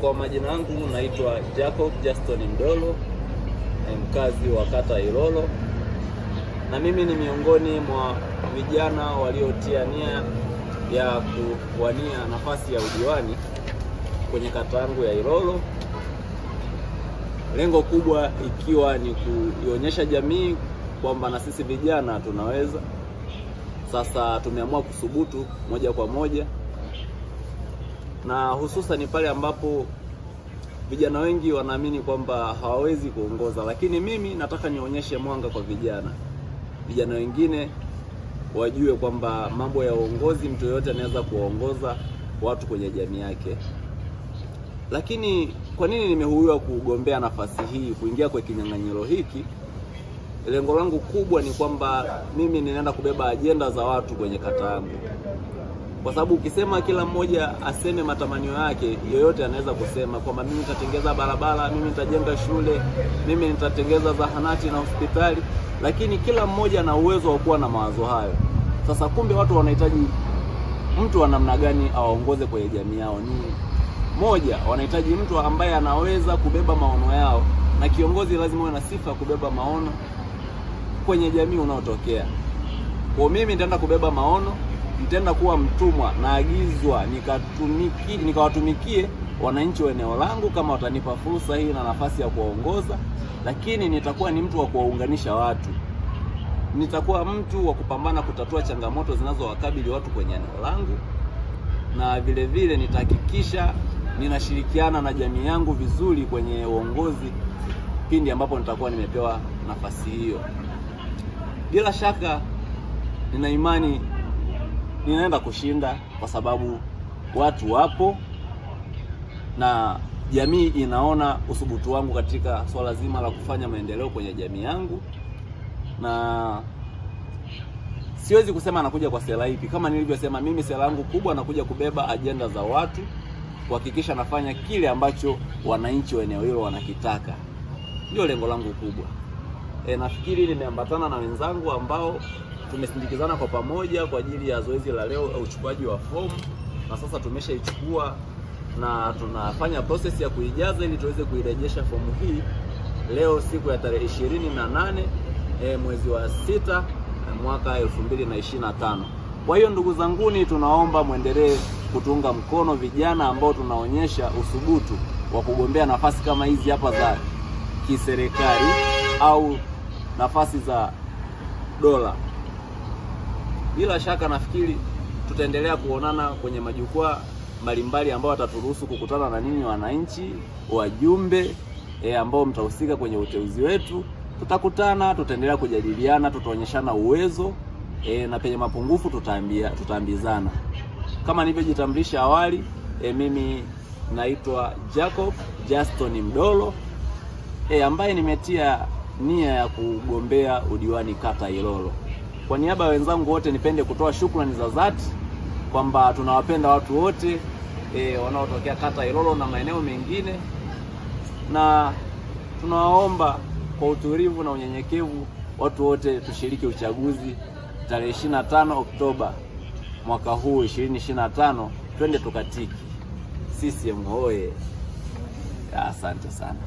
Kwa majina yangu naitwa Jacob Justin Mdolo, mkazi wa kata Ilolo, na mimi ni miongoni mwa vijana waliotia nia ya kuwania nafasi ya udiwani kwenye kata yangu ya Ilolo. Lengo kubwa ikiwa ni kuionyesha jamii kwamba na sisi vijana tunaweza. Sasa tumeamua kusubutu moja kwa moja, na hususan pale ambapo vijana wengi wanaamini kwamba hawawezi kuongoza, lakini mimi nataka nionyeshe mwanga kwa vijana wengine wajue kwamba mambo ya uongozi, mtu yote anaweza kuongoza watu kwenye jamii yake. Lakini kwa nini nimehuiwa kugombea nafasi hii, kuingia kwa kinyang'anyiro hiki? Lengo langu kubwa ni kwamba mimi ninaenda kubeba ajenda za watu kwenye kata yangu. Kwa sababu ukisema kila mmoja aseme matamanio yake, yoyote anaweza kusema kwamba mimi nitatengeza barabara, mimi nitajenga shule, mimi nitatengeza zahanati na hospitali, lakini kila mmoja ana uwezo wa kuwa na mawazo hayo. Sasa kumbe watu wanahitaji mtu wa namna gani awaongoze kwenye jamii yao? Ni moja, wanahitaji mtu ambaye anaweza kubeba maono yao, na kiongozi lazima awe na sifa ya kubeba maono kwenye jamii unaotokea. Kwa mimi nitaenda kubeba maono, nitaenda kuwa mtumwa, naagizwa nikawatumikie wananchi wa eneo langu kama watanipa fursa hii na nafasi ya kuwaongoza, lakini nitakuwa ni mtu wa kuwaunganisha watu. Nitakuwa mtu wa kupambana kutatua changamoto zinazowakabili watu kwenye eneo langu, na vile vile nitahakikisha ninashirikiana na jamii yangu vizuri kwenye uongozi pindi ambapo nitakuwa nimepewa nafasi hiyo. Bila shaka nina imani ninaenda kushinda, kwa sababu watu wapo na jamii inaona uthubutu wangu katika swala zima la kufanya maendeleo kwenye jamii yangu. Na siwezi kusema nakuja kwa sera ipi. Kama nilivyosema, mimi sera yangu kubwa nakuja kubeba ajenda za watu, kuhakikisha nafanya kile ambacho wananchi wa eneo hilo wanakitaka. Ndio lengo langu kubwa. Nafikiri nimeambatana na wenzangu ambao tumesindikizana kwa pamoja kwa ajili ya zoezi la leo au uchukuaji wa fomu, na sasa tumeshaichukua na tunafanya process ya kuijaza ili tuweze kuirejesha fomu hii leo siku ya tarehe 28 mwezi wa 6 mwaka 2025. Kwa hiyo ndugu zanguni, tunaomba muendelee kutunga mkono vijana ambao tunaonyesha uthubutu wa kugombea nafasi kama hizi hapa za kiserikali au nafasi za dola. Bila shaka nafikiri tutaendelea kuonana kwenye majukwaa mbalimbali ambao wataturuhusu kukutana na ninyi wananchi, wajumbe ambao mtahusika kwenye uteuzi wetu. Tutakutana, tutaendelea kujadiliana, tutaonyeshana uwezo na penye mapungufu tutaambizana. Kama nilivyojitambulisha awali, mimi naitwa Jacob Justin Mdolo, ambaye nimetia nia ya kugombea udiwani kata Ilolo. Kwa niaba ya wenzangu wote nipende kutoa shukrani za dhati kwamba tunawapenda watu wote wanaotokea kata Ilolo na maeneo mengine, na tunawaomba kwa utulivu na unyenyekevu watu wote tushiriki uchaguzi tarehe 25 Oktoba mwaka huu 2025. Twende tukatiki. CCM hoye. Asante sana.